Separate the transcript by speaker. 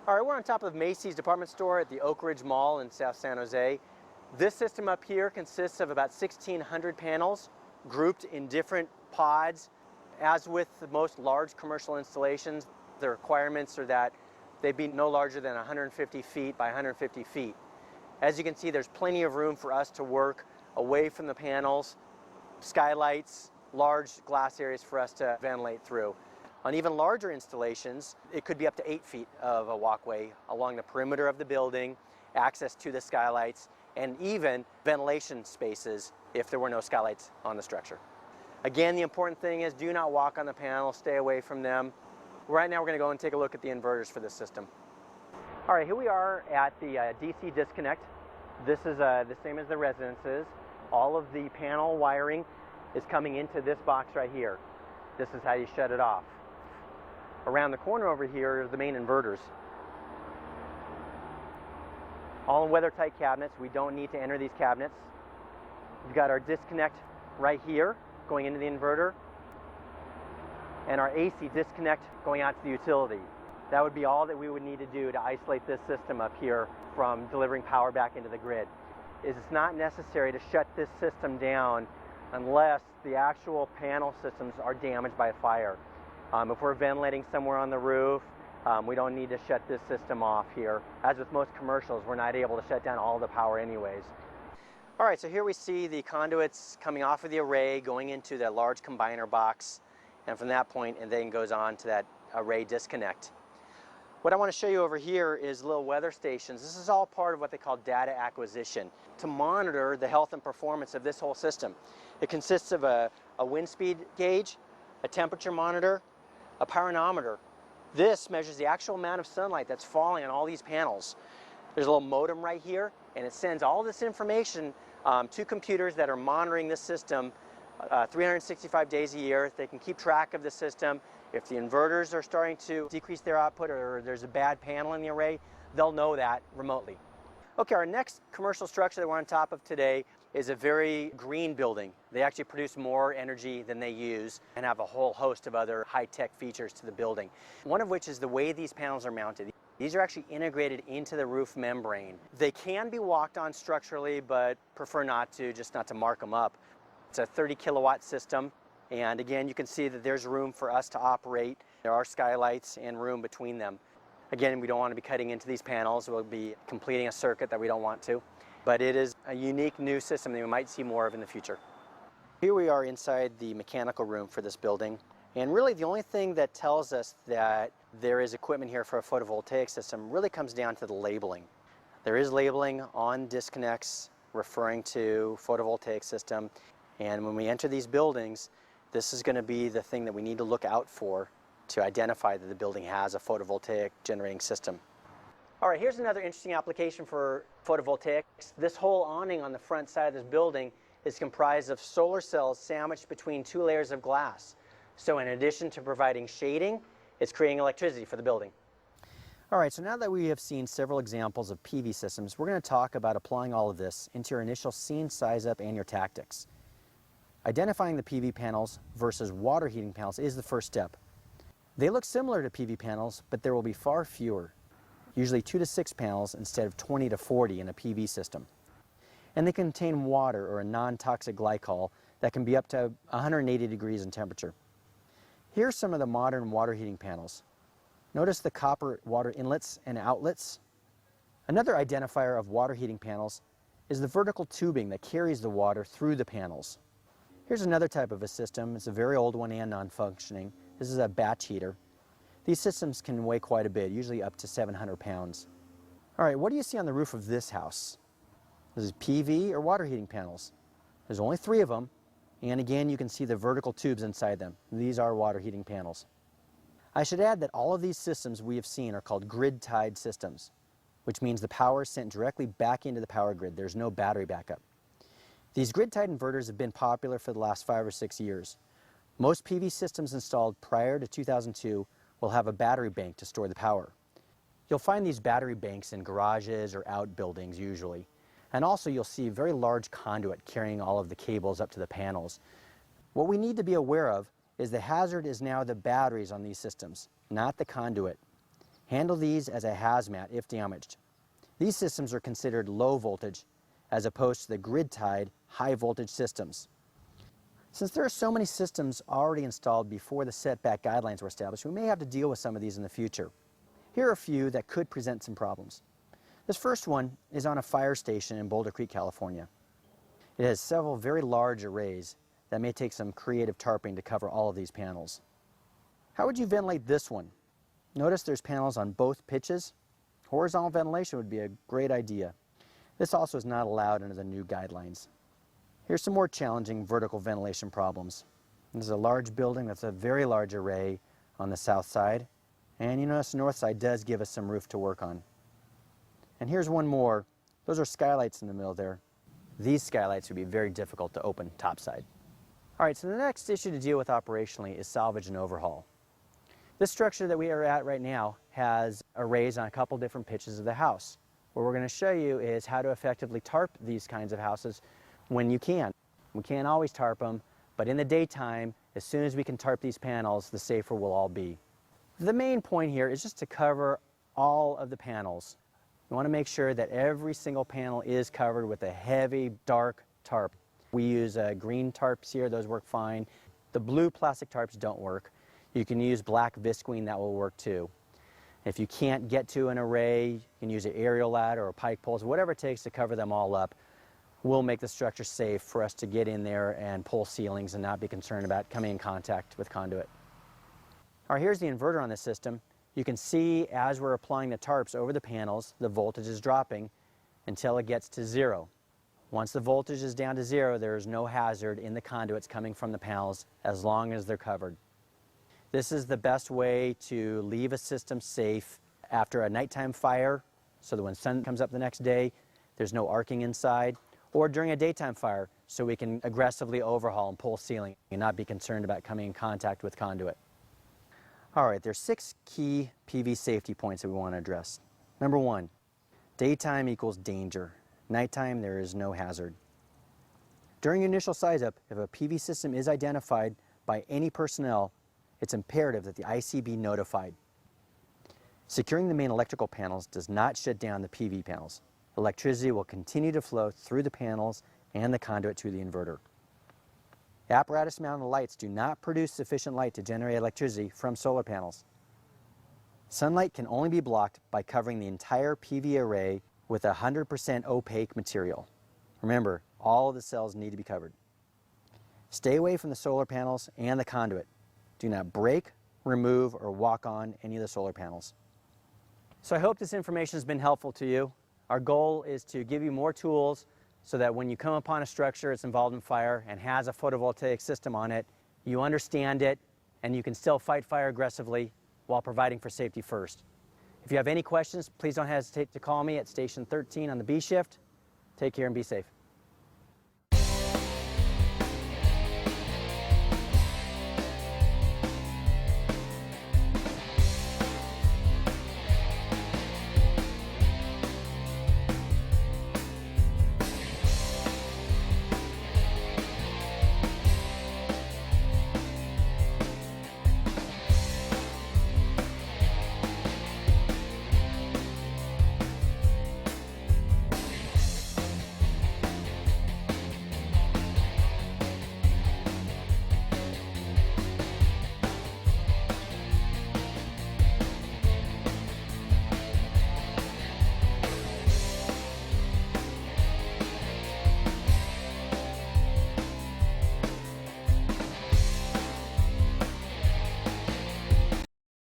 Speaker 1: All right, we're on top of Macy's department store at the Oak Ridge Mall in South San Jose. This system up here consists of about 1,600 panels grouped in different pods. As with most large commercial installations, the requirements are that they be no larger than 150 feet by 150 feet. As you can see, there's plenty of room for us to work away from the panels, skylights, large glass areas for us to ventilate through. On even larger installations, it could be up to 8 feet of a walkway along the perimeter of the building, access to the skylights, and even ventilation spaces if there were no skylights on the structure. Again, the important thing is do not walk on the panels, stay away from them. Right now we're going to go and take a look at the inverters for this system. All right, here we are at the DC disconnect. This is the same as the residences. All of the panel wiring is coming into this box right here. This is how you shut it off. Around the corner over here are the main inverters. All in weather-tight cabinets. We don't need to enter these cabinets. We've got our disconnect right here going into the inverter, and our AC disconnect going out to the utility. That would be all that we would need to do to isolate this system up here from delivering power back into the grid. It's not necessary to shut this system down unless the actual panel systems are damaged by a fire. If we're ventilating somewhere on the roof, we don't need to shut this system off here. As with most commercials, we're not able to shut down all the power anyways. All right, so here we see the conduits coming off of the array, going into the large combiner box, and from that point, and then goes on to that array disconnect. What I want to show you over here is little weather stations. This is all part of what they call data acquisition to monitor the health and performance of this whole system. It consists of a wind speed gauge, a temperature monitor, a pyranometer. This measures the actual amount of sunlight that's falling on all these panels. There's a little modem right here, and it sends all this information to computers that are monitoring this system 365 days a year. They can keep track of the system. If the inverters are starting to decrease their output or there's a bad panel in the array, they'll know that remotely. Okay, our next commercial structure that we're on top of today is a very green building. They actually produce more energy than they use and have a whole host of other high-tech features to the building. One of which is the way these panels are mounted. These are actually integrated into the roof membrane. They can be walked on structurally, but prefer not to, just not to mark them up. It's a 30 kilowatt system, and again, you can see that there's room for us to operate. There are skylights and room between them. Again, we don't want to be cutting into these panels. We'll be completing a circuit that we don't want to. But it is a unique new system that we might see more of in the future. Here we are inside the mechanical room for this building. And really the only thing that tells us that there is equipment here for a photovoltaic system really comes down to the labeling. There is labeling on disconnects referring to photovoltaic system. And when we enter these buildings, this is going to be the thing that we need to look out for to identify that the building has a photovoltaic generating system. All right, here's another interesting application for photovoltaics. This whole awning on the front side of this building is comprised of solar cells sandwiched between two layers of glass. So in addition to providing shading, it's creating electricity for the building. All right, so now that we have seen several examples of PV systems, we're going to talk about applying all of this into your initial scene size up and your tactics. Identifying the PV panels versus water heating panels is the first step. They look similar to PV panels, but there will be far fewer. Usually 2 to 6 panels instead of 20 to 40 in a PV system. And they contain water or a non-toxic glycol that can be up to 180 degrees in temperature. Here's some of the modern water heating panels. Notice the copper water inlets and outlets. Another identifier of water heating panels is the vertical tubing that carries the water through the panels. Here's another type of a system. It's a very old one and non-functioning. This is a batch heater. These systems can weigh quite a bit, usually up to 700 pounds. All right, what do you see on the roof of this house? This is PV or water heating panels. There's only 3 of them, and again, you can see the vertical tubes inside them. These are water heating panels. I should add that all of these systems we have seen are called grid-tied systems, which means the power is sent directly back into the power grid. There's no battery backup. These grid-tied inverters have been popular for the last 5 or 6 years. Most PV systems installed prior to 2002 will have a battery bank to store the power. You'll find these battery banks in garages or outbuildings usually. And also you'll see a very large conduit carrying all of the cables up to the panels. What we need to be aware of is the hazard is now the batteries on these systems, not the conduit. Handle these as a hazmat if damaged. These systems are considered low voltage as opposed to the grid-tied high voltage systems. Since there are so many systems already installed before the setback guidelines were established, we may have to deal with some of these in the future. Here are a few that could present some problems. This first one is on a fire station in Boulder Creek, California. It has several very large arrays that may take some creative tarping to cover all of these panels. How would you ventilate this one? Notice there's panels on both pitches. Horizontal ventilation would be a great idea. This also is not allowed under the new guidelines. Here's some more challenging vertical ventilation problems. This is a large building that's a very large array on the south side. And you notice the north side does give us some roof to work on. And here's one more. Those are skylights in the middle there. These skylights would be very difficult to open topside. All right, so the next issue to deal with operationally is salvage and overhaul. This structure that we are at right now has arrays on a couple different pitches of the house. What we're going to show you is how to effectively tarp these kinds of houses when you can. We can't always tarp them, but in the daytime, as soon as we can tarp these panels, the safer we'll all be. The main point here is just to cover all of the panels. You want to make sure that every single panel is covered with a heavy, dark tarp. We use green tarps here, those work fine. The blue plastic tarps don't work. You can use black visqueen, that will work too. If you can't get to an array, you can use an aerial ladder or pike poles, whatever it takes to cover them all up. We'll make the structure safe for us to get in there and pull ceilings and not be concerned about coming in contact with conduit. All right, here's the inverter on this system. You can see as we're applying the tarps over the panels, the voltage is dropping until it gets to 0. Once the voltage is down to 0, there is no hazard in the conduits coming from the panels as long as they're covered. This is the best way to leave a system safe after a nighttime fire so that when sun comes up the next day, there's no arcing inside, or during a daytime fire so we can aggressively overhaul and pull ceiling and not be concerned about coming in contact with conduit. All right, there's 6 key PV safety points that we want to address. Number 1, daytime equals danger. Nighttime, there is no hazard. During initial size up, if a PV system is identified by any personnel, it's imperative that the IC be notified. Securing the main electrical panels does not shut down the PV panels. Electricity will continue to flow through the panels and the conduit to the inverter. Apparatus-mounted lights do not produce sufficient light to generate electricity from solar panels. Sunlight can only be blocked by covering the entire PV array with 100% opaque material. Remember, all of the cells need to be covered. Stay away from the solar panels and the conduit. Do not break, remove, or walk on any of the solar panels. So I hope this information has been helpful to you. Our goal is to give you more tools so that when you come upon a structure that's involved in fire and has a photovoltaic system on it, you understand it and you can still fight fire aggressively while providing for safety first. If you have any questions, please don't hesitate to call me at Station 13 on the B shift. Take care and be safe.